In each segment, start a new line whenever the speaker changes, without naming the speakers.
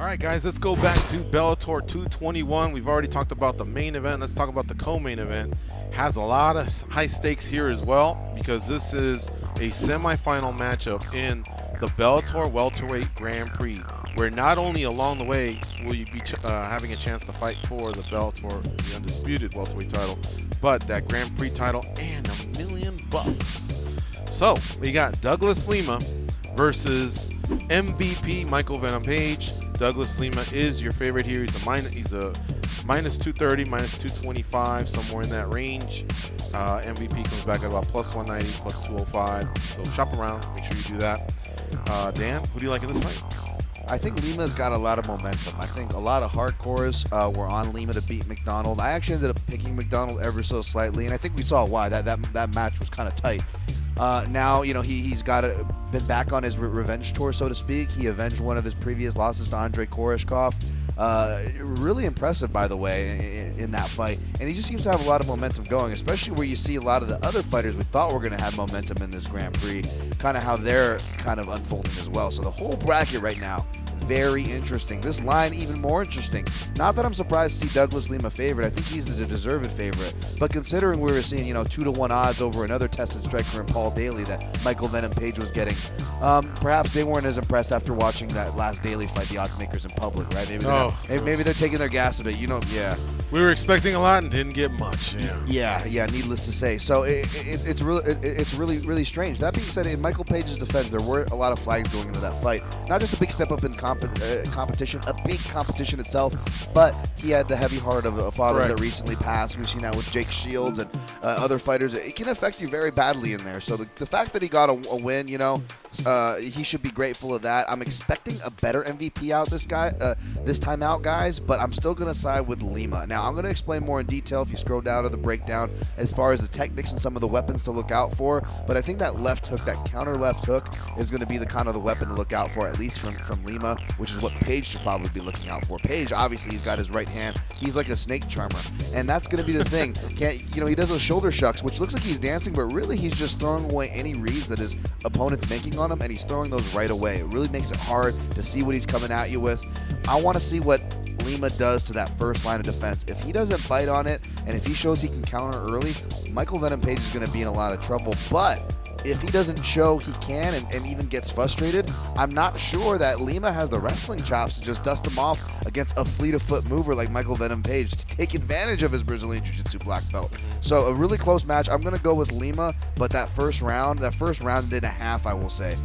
All right, guys, let's go back to Bellator 221. We've already talked about the main event. Let's talk about the co-main event. Has a lot of high stakes here as well because this is a semifinal matchup in the Bellator Welterweight Grand Prix, where not only along the way will you be having a chance to fight for the Bellator, the undisputed welterweight title, but that Grand Prix title and $1 million. So we got Douglas Lima versus MVP Michael Venom Page. Douglas Lima is your favorite here. He's a minus 230, minus 225, somewhere in that range. MVP comes back at about plus 190, plus 205. So shop around. Make sure you do that. Dan, who do you like in this fight?
I think Lima's got a lot of momentum. I think a lot of hardcores were on Lima to beat McDonald. I actually ended up picking McDonald ever so slightly, and I think we saw why. That match was kind of tight. Now, you know, he's been back on his revenge tour, so to speak. He avenged one of his previous losses to Andrei Koreshkov. Really impressive, by the way, in that fight. And he just seems to have a lot of momentum going, especially where you see a lot of the other fighters we thought were going to have momentum in this Grand Prix, kind of how they're kind of unfolding as well. So the whole bracket right now, very interesting. This line even more interesting. Not that I'm surprised to see Douglas Lima favored. I think he's the deserved favorite. But considering we were seeing, 2-1 odds over another tested striker in Paul Daly that Michael Venom Page was getting, perhaps they weren't as impressed after watching that last Daly fight, the odds makers in public, right? Maybe they're taking their gas a bit. Yeah.
We were expecting a lot and didn't get much.
Yeah. Needless to say. So it's really strange. That being said, in Michael Page's defense, there were a lot of flags going into that fight. Not just a big step up in competition, a big competition itself, but he had the heavy heart of a father that recently passed. We've seen that with Jake Shields and other fighters. It can affect you very badly in there. So the fact that he got a win, he should be grateful of that. I'm expecting a better MVP out this time out, guys, but I'm still going to side with Lima. Now, I'm going to explain more in detail if you scroll down to the breakdown as far as the techniques and some of the weapons to look out for, but I think that left hook, that counter left hook, is going to be the kind of the weapon to look out for, at least from Lima, which is what Page should probably be looking out for. Page, obviously, he's got his right hand. He's like a snake charmer, and that's going to be the thing. He does those shoulder shucks, which looks like he's dancing, but really he's just throwing away any reads that his opponent's making on him, and he's throwing those right away. It really makes it hard to see what he's coming at you with. I want to see what Lima does to that first line of defense. If he doesn't bite on it, and if he shows he can counter early, Michael Venom Page is going to be in a lot of trouble. But if he doesn't show he can and even gets frustrated, I'm not sure that Lima has the wrestling chops to just dust him off against a fleet-of-foot mover like Michael Venom Page to take advantage of his Brazilian Jiu-Jitsu black belt. So a really close match. I'm going to go with Lima, but that first round and a half, I will say,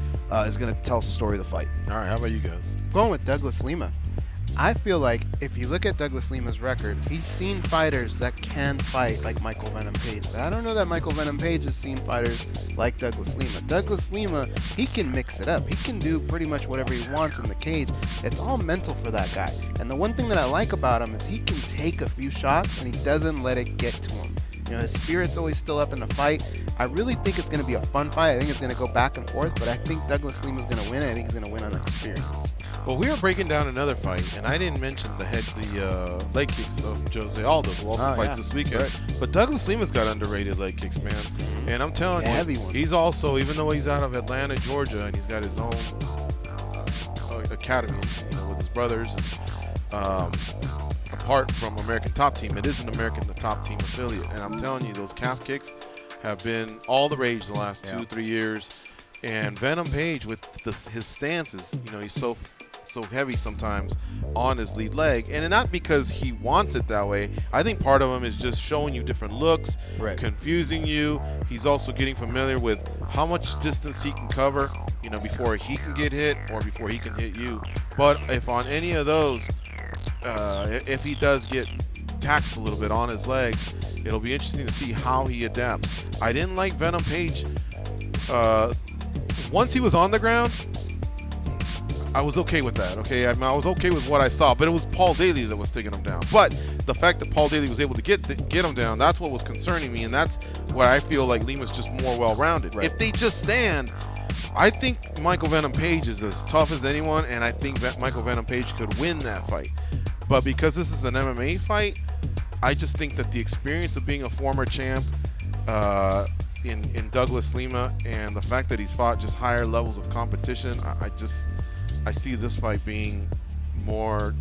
is going to tell us the story of the fight.
All right, how about you guys?
Going with Douglas Lima. I feel like if you look at Douglas Lima's record, he's seen fighters that can fight like Michael Venom Page. But I don't know that Michael Venom Page has seen fighters like Douglas Lima. Douglas Lima, he can mix it up. He can do pretty much whatever he wants in the cage. It's all mental for that guy. And the one thing that I like about him is he can take a few shots and he doesn't let it get to him. His spirit's always still up in the fight. I really think it's going to be a fun fight. I think it's going to go back and forth, but I think Douglas Lima's going to win. I think he's going to win on experience.
Well, we are breaking down another fight, and I didn't mention the leg kicks of Jose Aldo, who also fights this weekend. Right. But Douglas Lima's got underrated leg kicks, man. And I'm telling you, he's also, even though he's out of Atlanta, Georgia, and he's got his own academy, with his brothers, and apart from American Top Team, it is an American Top Team affiliate. And I'm telling you, those calf kicks have been all the rage the last 2-3 years. And Venom Page, with his stances, he's so heavy sometimes on his lead leg, and not because he wants it that way. I think part of him is just showing you different looks, confusing you. He's also getting familiar with how much distance he can cover, before he can get hit or before he can hit you. But if on any of those, if he does get taxed a little bit on his legs, it'll be interesting to see how he adapts. I didn't like Venom Page. Once he was on the ground, I was okay with that, okay? I was okay with what I saw, but it was Paul Daly that was taking him down. But the fact that Paul Daly was able to get him down, that's what was concerning me, and that's why I feel like Lima's just more well-rounded. Right. If they just stand, I think Michael Venom Page is as tough as anyone, and I think Michael Venom Page could win that fight. But because this is an MMA fight, I just think that the experience of being a former champ in Douglas Lima, and the fact that he's fought just higher levels of competition, I see this fight being more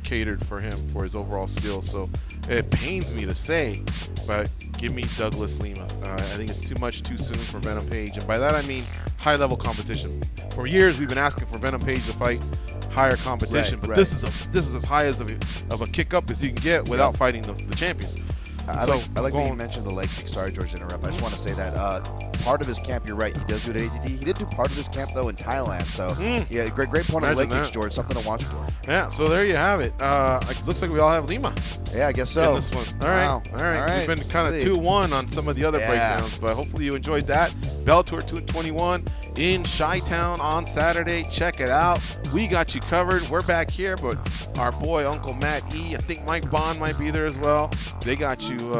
catered for him for his overall skill. So it pains me to say, but give me Douglas Lima. I think it's too much too soon for Venom Page, and by that I mean high-level competition. For years we've been asking for Venom Page to fight higher competition, but this is as high as of a kick up as you can get without fighting the champion.
I like that you mentioned the leg kick. Sorry, George, to interrupt. I just want to say that part of his camp, you're right, he does do it at ATT. He did do part of his camp, though, in Thailand. So, yeah, great point on the leg kicks, George. Something to watch for.
Yeah, so there you have it. Looks like we all have Lima.
Yeah, I guess so.
In this one. All right.
Wow.
All right. We've been kind of 2-1 on some of the other breakdowns, but hopefully you enjoyed that. Bellator 221 in Chi-Town on Saturday. Check it out. We got you covered. We're back here, but our boy Uncle Matt E, I think Mike Bond might be there as well. They got you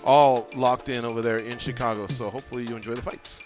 all locked in over there in Chicago. So hopefully you enjoy the fights.